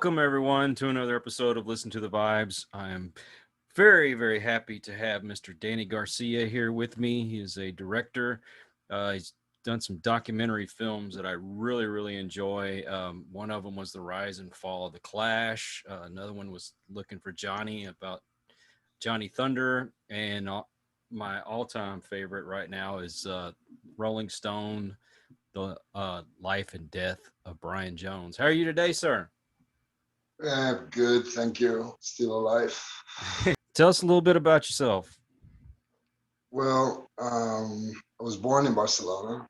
Welcome, everyone, to another episode of Listen to the Vibes. I am very, very happy to have Mr. Danny Garcia here with me. He is a director. He's done some documentary films that I really, really enjoy. One of them was The Rise and Fall of the Clash. Another one was Looking for Johnny, about Johnny Thunder. And my all-time favorite right now is Rolling Stone, The Life and Death of Brian Jones. How are you today, sir? Good, thank you. Still alive. Tell us a little bit about yourself. I was born in Barcelona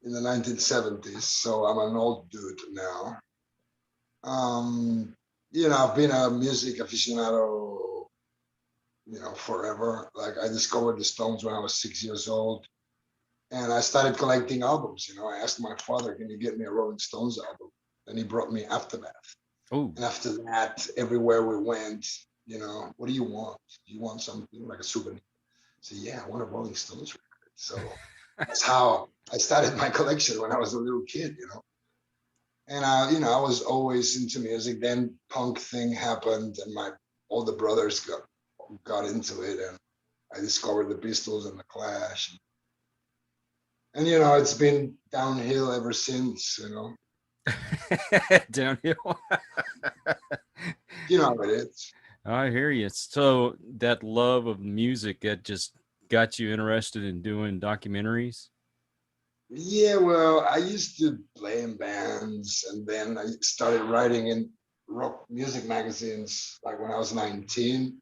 in the 1970s, so I'm an old dude now. I've been a music aficionado, forever. Like I discovered the Stones when I was 6 years old, and I started collecting albums. I asked my father, "Can you get me a Rolling Stones album?" And he brought me Aftermath. Oh, And after that, everywhere we went, what do you want? Do you want something like a souvenir? So yeah, I want a Rolling Stones record. So that's how I started my collection when I was a little kid. And I was always into music. Then punk thing happened, and my older brothers got into it, and I discovered the Pistols and the Clash. And it's been downhill ever since. downhill. You know how it is. I hear you. So that love of music that just got you interested in doing documentaries? Yeah, well, I used to play in bands, and then I started writing in rock music magazines like when I was 19.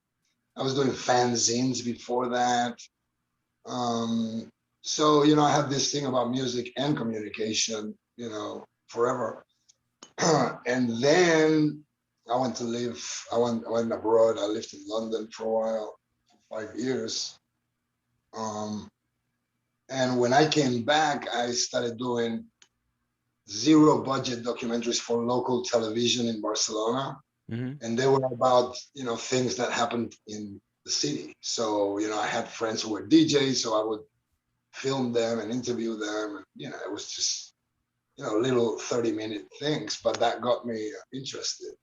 I was doing fanzines before that. Um, so, I have this thing about music and communication, forever. And then I went abroad. I lived in London for a while, for 5 years. Um, and when I came back, I started doing zero budget documentaries for local television in Barcelona. Mm-hmm. And they were about, things that happened in the city. So, I had friends who were DJs, so I would film them and interview them. And, it was just, little 30-minute things, but that got me interested.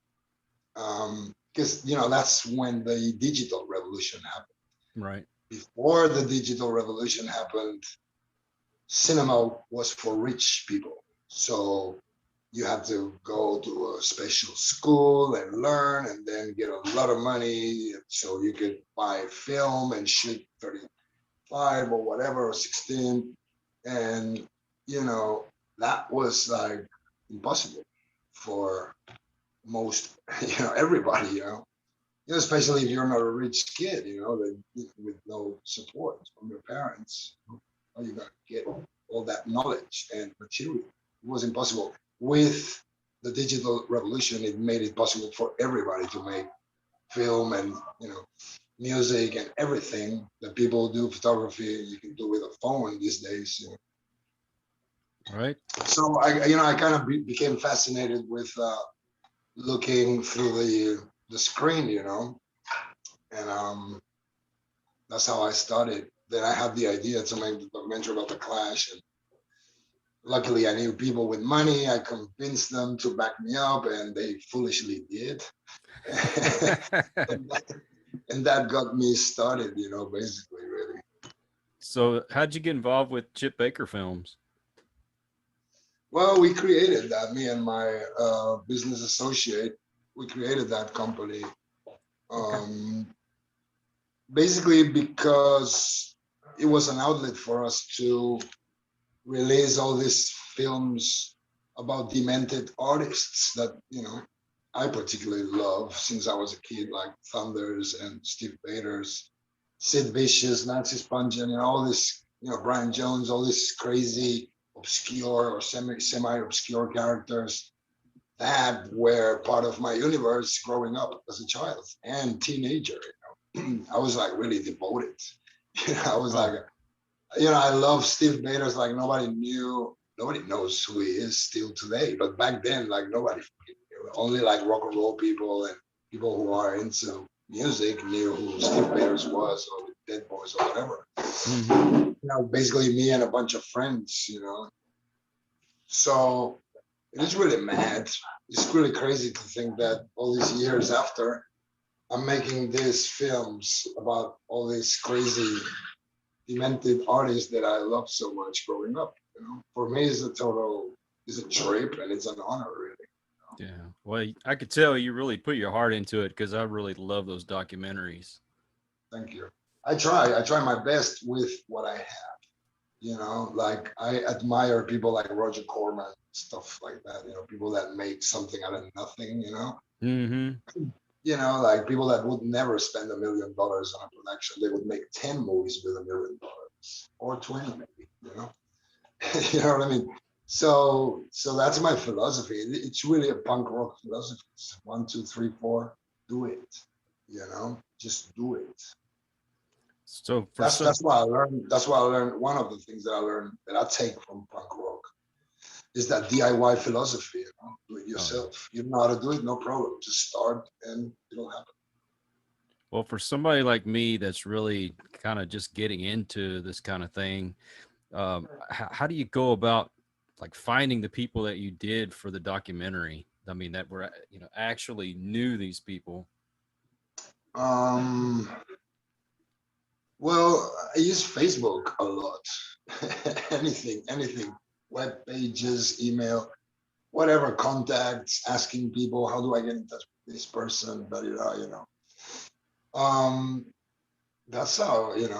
Because, that's when the digital revolution happened. Right. Before the digital revolution happened, cinema was for rich people. So you had to go to a special school and learn and then get a lot of money so you could buy film and shoot 35 or whatever, or 16. And, that was like impossible for most, everybody, especially if you're not a rich kid, with no support from your parents. How you gonna get all that knowledge and material? It was impossible. With the digital revolution, it made it possible for everybody to make film and music and everything that people do. Photography you can do with a phone these days. Right. So I kind of became fascinated with looking through the screen, and that's how I started. Then I had the idea to make the documentary about the Clash, and luckily I knew people with money. I convinced them to back me up, and they foolishly did. and that got me started, basically, really. So how'd you get involved with Chip Baker Films? Well, we created that, me and my business associate. We created that company. Okay. Basically because it was an outlet for us to release all these films about demented artists that I particularly love since I was a kid, like Thunders and Steve Bader's, Sid Vicious, Nancy Spungen, all this, Brian Jones, all these crazy, obscure or semi obscure characters that were part of my universe growing up as a child and teenager. I was like really devoted. I was Oh, like, I love Steve Bader's like nobody knows who he is still today. But back then, like nobody knew. Only like rock and roll people and people who are into music knew who Steve Bader's was, or with Dead Boys or whatever. mm-hmm. Basically me and a bunch of friends. So It is really mad. It's really crazy to think that all these years after, I'm making these films about all these crazy, demented artists that I loved so much growing up. You know, for me, it's a trip and it's an honor, really. Yeah. Well, I could tell you really put your heart into it because I really love those documentaries. Thank you. I try my best with what I have. You know, like I admire people like Roger Corman, stuff like that. You know, people that make something out of nothing. Mm-hmm. Like people that would never spend $1 million on a production. They would make 10 movies with $1 million or 20, maybe. You know what I mean? So that's my philosophy. It's really a punk rock philosophy. It's 1, 2, 3, 4. Do it. Just do it. So for That's some, that's why I learned. That's why I learned. One of the things that I learned that I take from punk rock is that DIY philosophy. Do it oh yeah. yourself. You know how to do it, no problem. Just start and it'll happen. Well, for somebody like me that's really kind of just getting into this kind of thing, how do you go about like finding the people that you did for the documentary? I mean, that were actually knew these people. Um, well, I use Facebook a lot. anything, web pages, email, whatever, contacts, asking people, how do I get in touch with this person, blah, blah, blah. Um, that's how it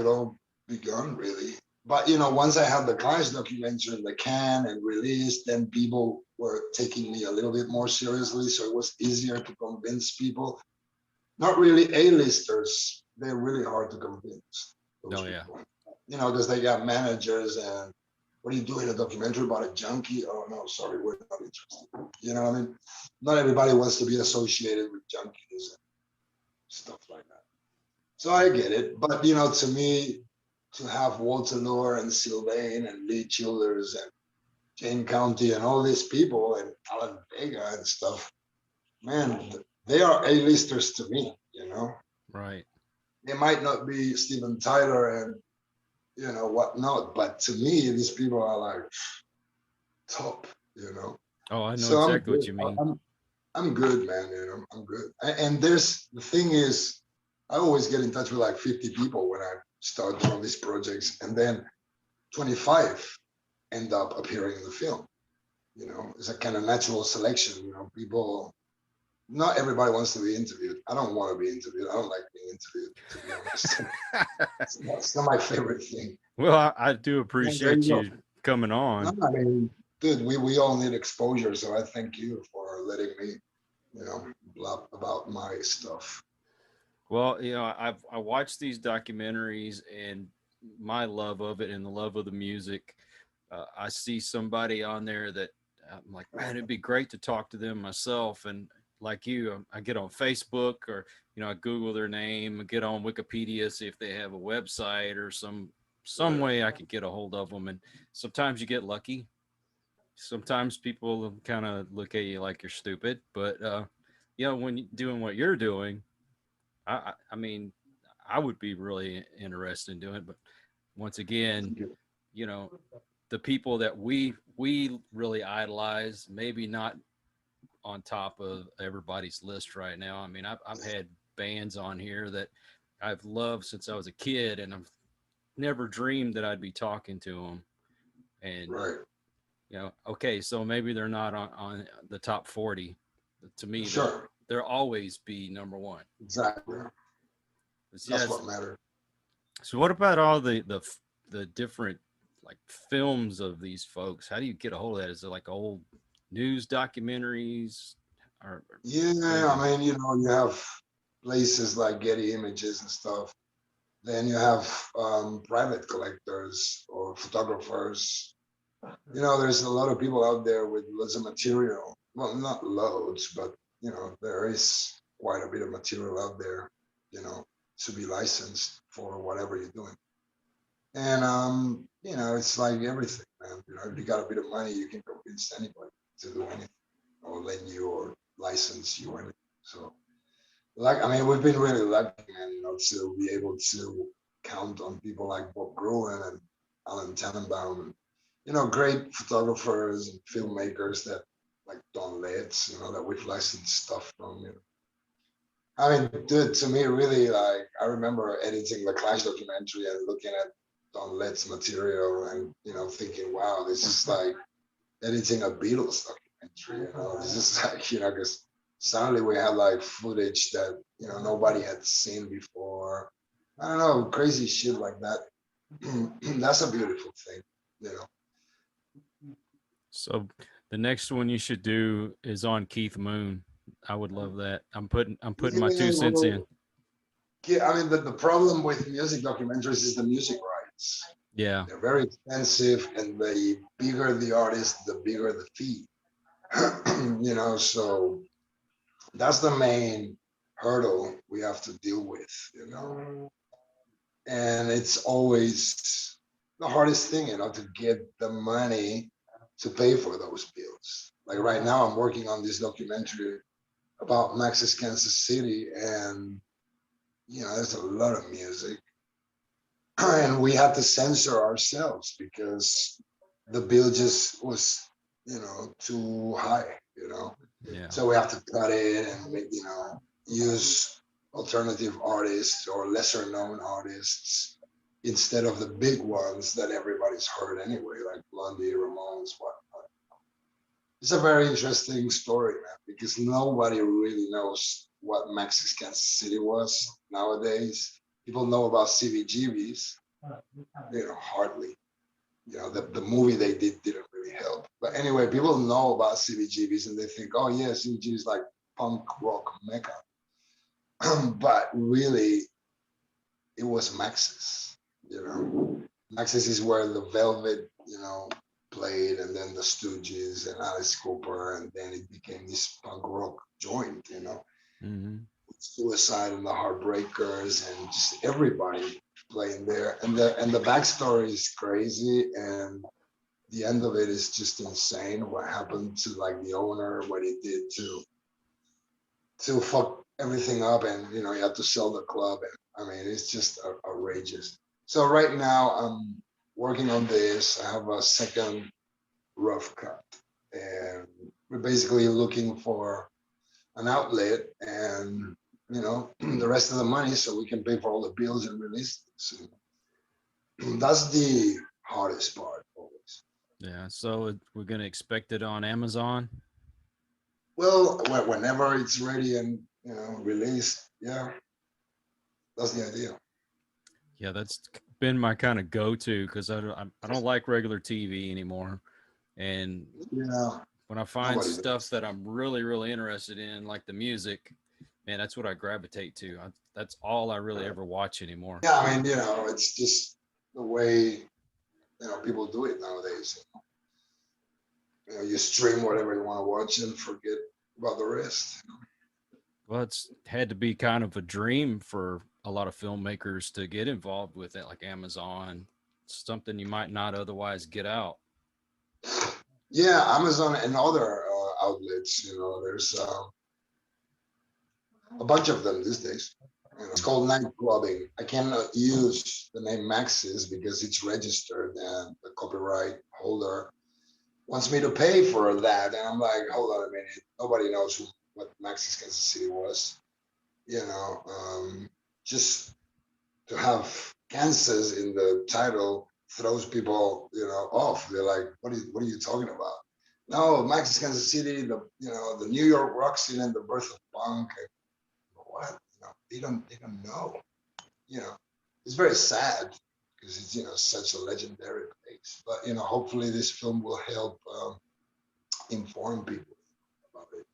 all begun, really. But once I had the Cars documentary in the can and released, then people were taking me a little bit more seriously, so it was easier to convince people. Not really A-listers. They're really hard to convince, those Oh yeah. people. Because they got managers and what are you doing, a documentary about a junkie? Oh no, sorry, we're not interested. You know what I mean? Not everybody wants to be associated with junkies and stuff like that. So I get it. But to me, to have Walter Lure and Sylvain and Lee Childers and Jane County and all these people and Alan Vega and stuff, man, they are A-listers to me. Right. They might not be Steven Tyler and whatnot, but to me, these people are like top. Oh, I know So I'm exactly what good. you mean. I'm good, man. I'm good. And there's the thing is, I always get in touch with like 50 people when I start doing these projects, and then 25 end up appearing in the film. It's a kind of natural selection. People. Not everybody wants to be interviewed. I don't want to be interviewed. I don't like being interviewed, to be honest. It's not my favorite thing. Well, I do And there you appreciate go. you coming No, on. I mean, dude, we all need exposure. So I thank you for letting me, blab about my stuff. Well, I watched these documentaries and my love of it and the love of the music. I see somebody on there that I'm like, man, it'd be great to talk to them myself. And like you, I get on Facebook or I Google their name, get on Wikipedia, see if they have a website or some Right. way I could get a hold of them. And sometimes you get lucky. Sometimes people kind of look at you like you're stupid, but when you're doing what you're doing, I mean, I would be really interested in doing it, but once again, Thank you. you know, the people that we really idolize, maybe not on top of everybody's list right now. I mean, I've had bands on here that I've loved since I was a kid, and I've never dreamed that I'd be talking to them. And Right. okay, so maybe they're not on the top 40. To me, Sure. they'll always be number one. Exactly. But That's yes. what matters. So what about all the different like films of these folks? How do you get a hold of that? Is it like old news documentaries, or what do you Yeah, do? I mean, you have places like Getty Images and stuff. Then you have private collectors or photographers. There's a lot of people out there with loads of material. Well, not loads, but there is quite a bit of material out there, you know, to be licensed for whatever you're doing. And it's like everything, man. If you got a bit of money, you can convince anybody to do anything, or lend you, or license you, or anything. So, like, I mean, we've been really lucky, man. To be able to count on people like Bob Gruen and Alan Tannenbaum great photographers and filmmakers that like Don Letts, that we've licensed stuff from. I mean, dude, to me, really, like, I remember editing the Clash documentary and looking at Don Letts material and, thinking, wow, this is like editing a Beatles documentary, this is like, because suddenly we had like footage that, nobody had seen before. I don't know, crazy shit like that. That's a beautiful thing, you know. So the next one you should do is on Keith Moon. I would love that. I'm putting my two Yeah, cents in. well, yeah, I mean, the problem with music documentaries is the music rights. Yeah. They're very expensive, and the bigger the artist, the bigger the fee. So that's the main hurdle we have to deal with. And it's always the hardest thing, to get the money to pay for those bills. Like right now, I'm working on this documentary about Max's Kansas City, and there's a lot of music, and we had to censor ourselves because the bill just was, too high. Yeah. So we have to cut it and use alternative artists or lesser known artists instead of the big ones that everybody's heard anyway, like Blondie, Ramones, whatnot. It's a very interesting story, man, because nobody really knows what Max's Kansas City was nowadays. People know about CBGBs, hardly. The movie they didn't really help. But anyway, people know about CBGBs and they think, oh yeah, CBGB is like punk rock mecca. But really, it was Max's. Max's is where the Velvet, played, and then the Stooges and Alice Cooper, and then it became this punk rock joint. Mm-hmm. Suicide and the Heartbreakers and just everybody playing there. And the backstory is crazy, and the end of it is just insane. What happened to like the owner, what he did to fuck everything up, and he had to sell the club. And I mean, it's just outrageous. So right now I'm working on this. I have a second rough cut, and we're basically looking for an outlet and the rest of the money so we can pay for all the bills and release it. So that's the hardest part always. Yeah. So we're gonna expect it on Amazon. Well, whenever it's ready and released, yeah, that's the idea. Yeah, that's been my kind of go-to because I don't like regular TV anymore. And Yeah, when I find nobody stuff does. that I'm really, really interested in, like the music, man, that's what I gravitate to. That's all I really ever watch anymore. Yeah, I mean, it's just the way people do it nowadays. You stream whatever you want to watch and forget about the rest. Well, it's had to be kind of a dream for a lot of filmmakers to get involved with it, like Amazon, something you might not otherwise get out. Yeah, Amazon and other outlets. There's a bunch of them these days. It's called night clubbing. I cannot use the name Maxis because it's registered and the copyright holder wants me to pay for that. And I'm like, hold on a minute. Nobody knows what Maxis Kansas City was. Just to have Kansas in the title throws people, off. They're like, what are you talking about? No, Maxis Kansas City, the New York rock scene and the birth of punk. What? They don't know. You know, it's very sad because it's such a legendary place. But hopefully this film will help inform people about it.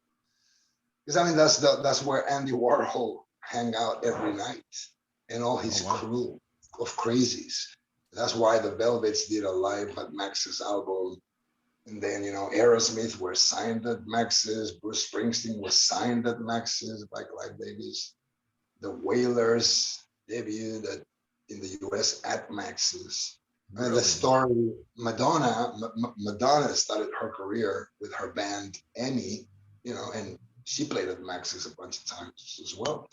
Because I mean that's where Andy Warhol hang out every night, and all Oh his wow. crew of crazies. That's why the Velvets did a live at Max's album. And then, Aerosmith were signed at Max's, Bruce Springsteen was signed at Max's, like Live Babies. The Wailers debuted in the US at Max's. And the Really? story, Madonna started her career with her band Emmy, and she played at Max's a bunch of times as well.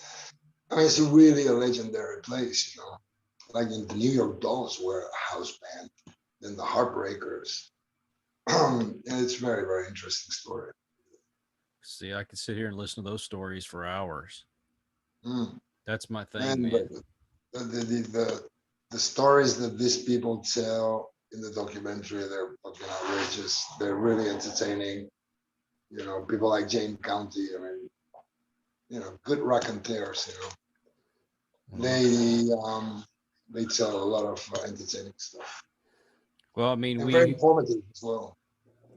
I mean, it's really a legendary place. Like in the New York Dolls were a house band. then the Heartbreakers. And it's very, very interesting story. See, I could sit here and listen to those stories for hours. Mm. That's my thing, And man. the stories that these people tell in the documentary, they're fucking outrageous. They're really entertaining. You know, people like Jane County. I mean, you know, good raconteurs. You know, Well, they they tell a lot of entertaining stuff well, I mean, and very we informative as well.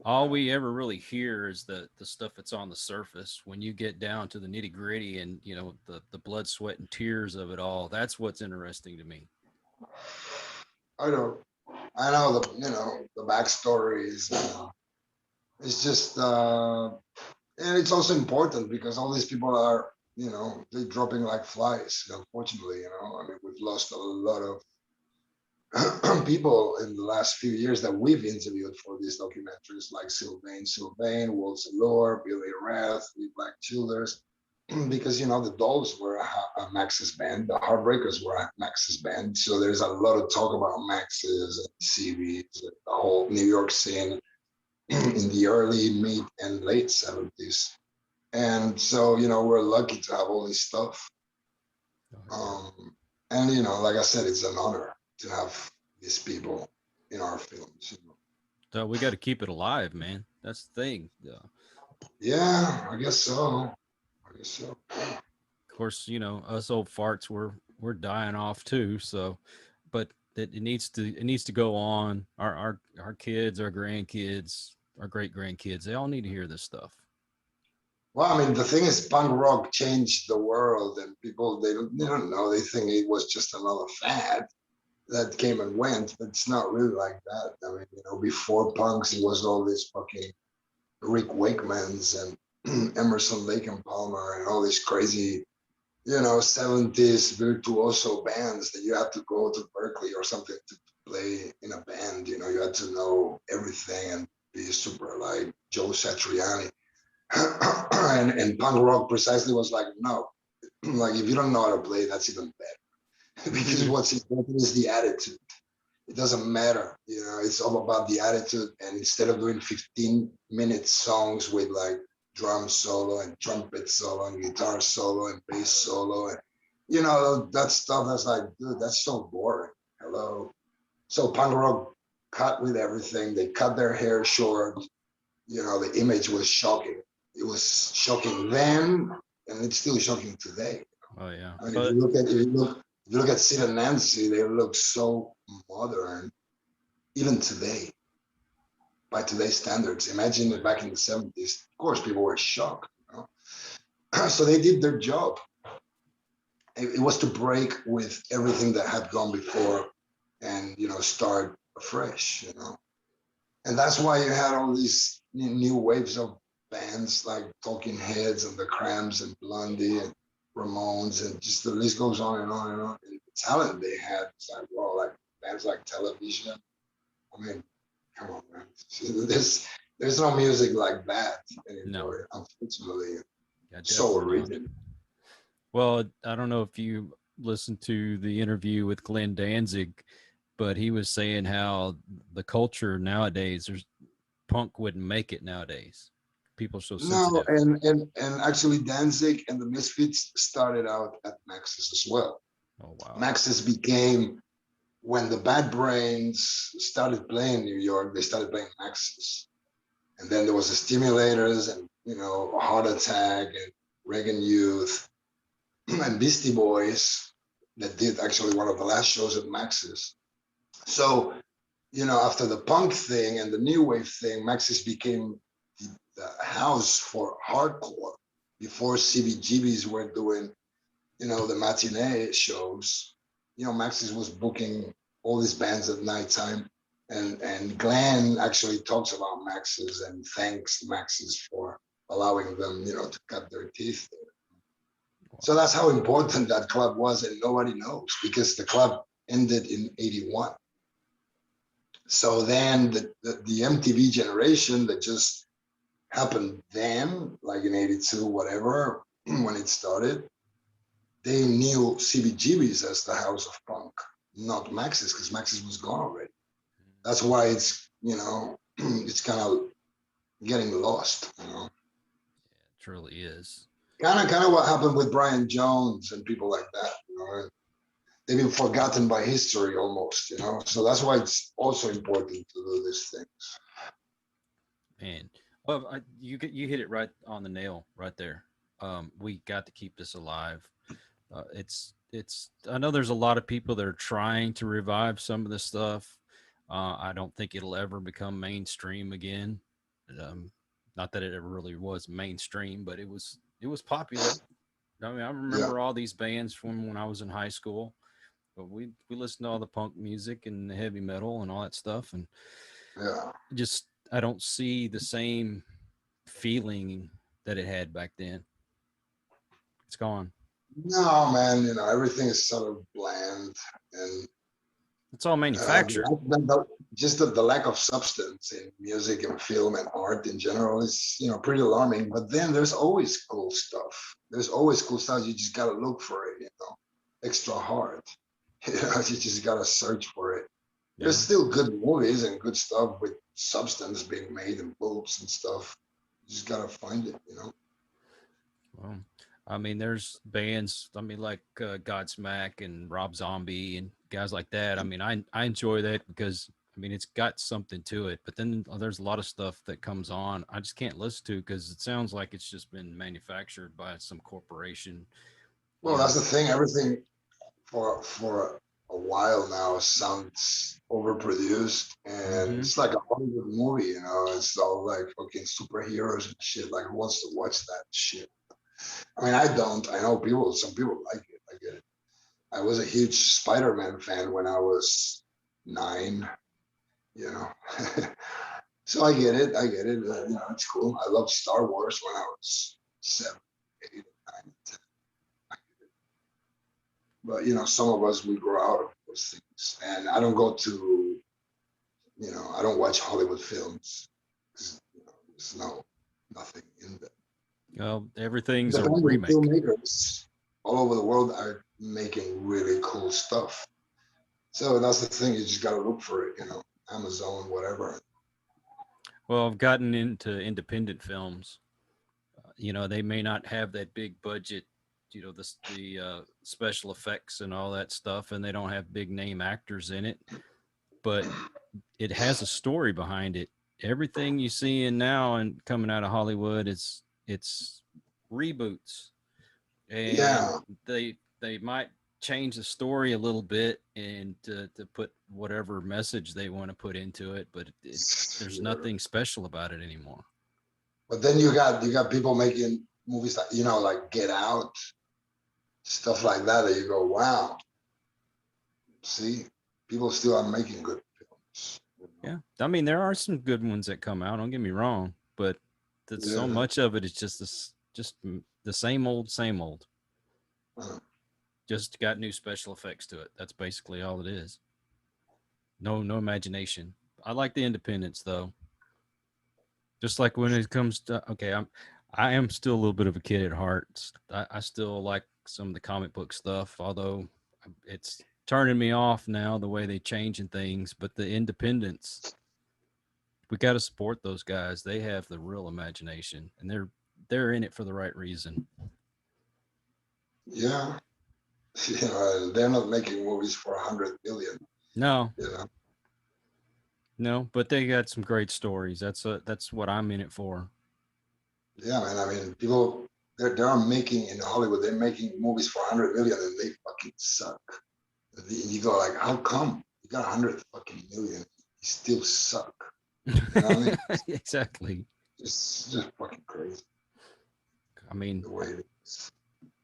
all we ever really hear is the stuff that's on the surface. When you get down to the nitty gritty and the blood, sweat, and tears of it all, that's what's interesting to me. I know, I know the the backstories. It's just and it's also important because all these people are they're dropping like flies. Unfortunately, I mean we've lost a lot of people in the last few years that we've interviewed for these documentaries, like Sylvain, Wolves Allure, Billy Rath, We Black Childers, because the Dolls were a Max's band, the Heartbreakers were a Max's band, so there's a lot of talk about Max's and CVs, the whole New York scene in the early, mid, and late 70s. And so, we're lucky to have all this stuff. Yeah. And, like I said, it's an honor to have these people in our films. So we got to keep it alive, man. That's the thing. Yeah, I guess so. I guess so. Of course, us old farts, we're dying off too. So, but it needs to go on. Our kids, our grandkids, our great grandkids, they all need to hear this stuff. Well, I mean, the thing is, punk rock changed the world, and people they don't know. They think it was just another fad that came and went, but it's not really like that. I mean, before punks, it was all these fucking Rick Wakemans and Emerson, Lake and Palmer, and all these crazy, 70s virtuoso bands that you had to go to Berkeley or something to play in a band. You had to know everything and be super like Joe Satriani. And punk rock precisely was like, no, like if you don't know how to play, that's even better. Because what's important is the attitude. It doesn't matter, it's all about the attitude. And instead of doing 15-minute songs with like drum solo and trumpet solo and guitar solo and bass solo and that stuff, that's like, dude, that's so boring. Hello. So punk rock cut with everything. They cut their hair short. The image was shocking. It was shocking then, and it's still shocking today. Oh yeah, I mean, but if you look at Sid and Nancy, they look so modern, even today, by today's standards. Imagine it back in the 70s. Of course, people were shocked. So they did their job. It was to break with everything that had gone before, and start afresh. And that's why you had all these new waves of bands like Talking Heads and the Cramps and Blondie and Ramones, and just the list goes on and on and on. And the talent they had, it's like, well, like bands like Television. I mean, come on, man. There's no music like that no, anymore, unfortunately. yeah, So definitely not. original. Well, I don't know if you listened to the interview with Glenn Danzig, but he was saying how the culture nowadays, there's punk wouldn't make it nowadays. People are so No, sensitive. and actually Danzig and the Misfits started out at Maxis as well. Oh wow. Maxis became when the Bad Brains started playing New York, they started playing Maxis. And then there was the Stimulators and, Heart Attack and Reagan Youth and Beastie Boys that did actually one of the last shows at Maxis. So, after the punk thing and the new wave thing, Maxis became the house for hardcore before CBGBs were doing, the matinee shows. Maxis was booking all these bands at nighttime. And Glenn actually talks about Maxis and thanks Maxis for allowing them, to cut their teeth there. So that's how important that club was, and nobody knows because the club ended in 81. So then the MTV generation that just happened then, like in 82, whatever, when it started, they knew CBGBs as the house of punk, not Maxis, because Maxis was gone already. That's why it's it's kind of getting lost. It truly is. Kind of what happened with Brian Jones and people like that. They've been forgotten by history almost. So that's why it's also important to do this thing. Man, well, you hit it right on the nail right there. We got to keep this alive. It's. I know there's a lot of people that are trying to revive some of this stuff. I don't think it'll ever become mainstream again. Um, Not that it ever really was mainstream, but it was popular. I mean, I Yeah, remember all these bands from when I was in high school. But we listened to all the punk music and the heavy metal and all that stuff, and yeah. just I don't see the same feeling that it had back then. It's gone. No, man. Everything is sort of bland, and It's all uh, manufactured. just the lack of substance in music and film and art in general is pretty alarming. But then there's always cool stuff. There's always cool stuff. You just gotta look for it. Extra hard. You just gotta search for it. There's Yeah. still good movies and good stuff with substance being made and books and stuff. You just gotta find it. Well, I mean, there's bands. I mean, like Godsmack and Rob Zombie and guys like that. I mean, I enjoy that because I mean it's got something to it. But then there's a lot of stuff that comes on I just can't listen to because it sounds like it's just been manufactured by some corporation. Well, You that's know. the thing. Everything for a while now sounds overproduced, and Mm-hmm. it's like a Hollywood movie. It's all like fucking superheroes and shit. Like, who wants to watch that shit? I mean, I don't. I know people. Some people like it. I get it. I was a huge Spider-Man fan when I was 9. You know, so I get it. I get it. It's cool. I loved Star Wars when I was 7, 8, 9, 10. But some of us we grow out of those things, and I don't go to I don't watch Hollywood films. There's nothing in them. Well, everything's a Independent remake. filmmakers all over the world are making really cool stuff. So that's the thing. You just got to look for it. Amazon, whatever. Well, I've gotten into independent films. They may not have that big budget, the special effects and all that stuff, and they don't have big name actors in it, but it has a story behind it. Everything you see in now and coming out of Hollywood is it's reboots, and Yeah, they might change the story a little bit and to put whatever message they want to put into it, but there's sure. nothing special about it anymore. But then you got people making movies that like Get Out, stuff like that. That you go, wow. See, people still are making good films. Yeah, I mean there are some good ones that come out. Don't get me wrong, but that's so Yeah. much of it is just this, just the same old, same old. Uh, Just got new special effects to it. That's basically all it is. No imagination. I like the independence though. Just like when it comes to okay, I am still a little bit of a kid at heart. I still like some of the comic book stuff, although it's turning me off now the way they changing things. But the independence, we got to support those guys. They have the real imagination, and they're in it for the right reason. yeah. They're not making movies for 100 million. No, You know. no, but they got some great stories. That's what I'm in it for. Yeah, man. I mean, people they're making in Hollywood. They're making movies for 100 million, and they fucking suck. You go like, how come you got 100 fucking million? You still suck. You know what I mean? Exactly. Just fucking crazy I mean, the way it is.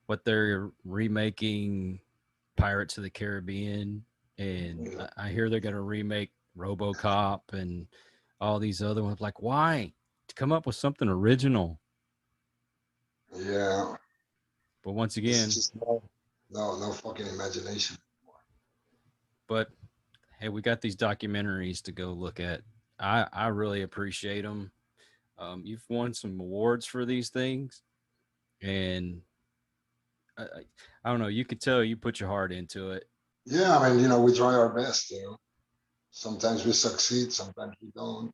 what they're remaking Pirates of the Caribbean, and Yeah. I hear they're going to remake RoboCop and all these other ones. Like, why? To come up with something original. Yeah. But once It's again, just no fucking imagination. but hey, we got these documentaries to go look at. I really appreciate them. You've won some awards for these things, and I don't know. You could tell you put your heart into it. Yeah, I mean, we try our best. Sometimes we succeed, sometimes we don't.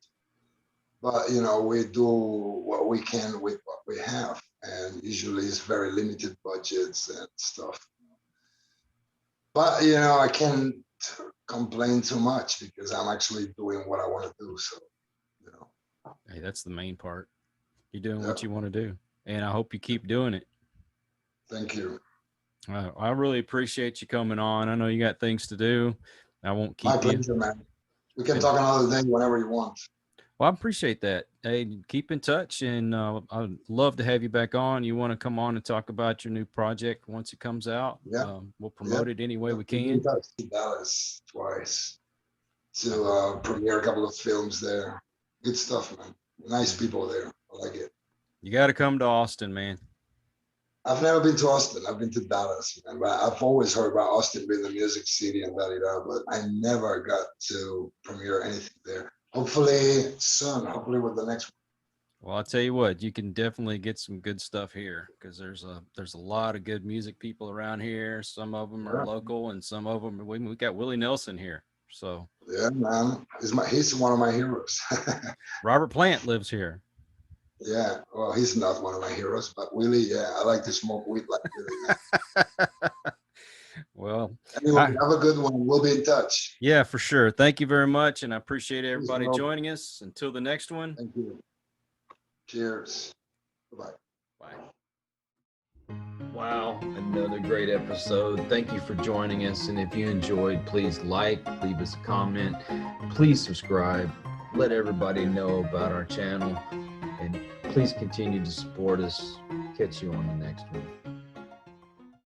But we do what we can with what we have, and usually it's very limited budgets and stuff. But I can't complain too much because I'm actually doing what I want to do. So you know, Hey, that's the main part. You're doing yeah. what you want to do, and I hope you keep doing it. Thank you. I really appreciate you coming on. I know you got things to do. I won't My keep you. pleasure, man. We can And talk another day whenever you want. well, I appreciate that. Hey, keep in touch, and I'd love to have you back on. You want to come on and talk about your new project once it comes out? Yeah, We'll yeah. promote it any way Yeah. we We've been in can. touch to Dallas twice Uh, to premiere a couple of films there. Good stuff, man. Nice yeah. people there. I like it. You got to come to Austin, man. I've never been to Austin. I've been to Dallas, man. But I've always heard about Austin being the music city and da da da. But I never got to premiere anything there. Hopefully soon. Hopefully with the next Well, I'll tell you what, you can definitely get some good stuff here because there's a lot of good music people around here. Some of them are one. local, and some of them we got Willie Nelson here. So Yeah, yeah, man. He's one of my heroes. Robert Plant lives here. Yeah. Well, he's not one of my heroes, but Willie, yeah, I like to smoke weed like Willie, man. Well, Anyway, I have a good one. We'll be in touch. yeah, for sure. Thank you very much, and I appreciate Peace, everybody bro. joining us. Until the next one. Thank you. Cheers. Bye-bye. Bye. Wow, another great episode. Thank you for joining us. And if you enjoyed, please leave us a comment, please subscribe, let everybody know about our channel, and please continue to support us. Catch you on the next one.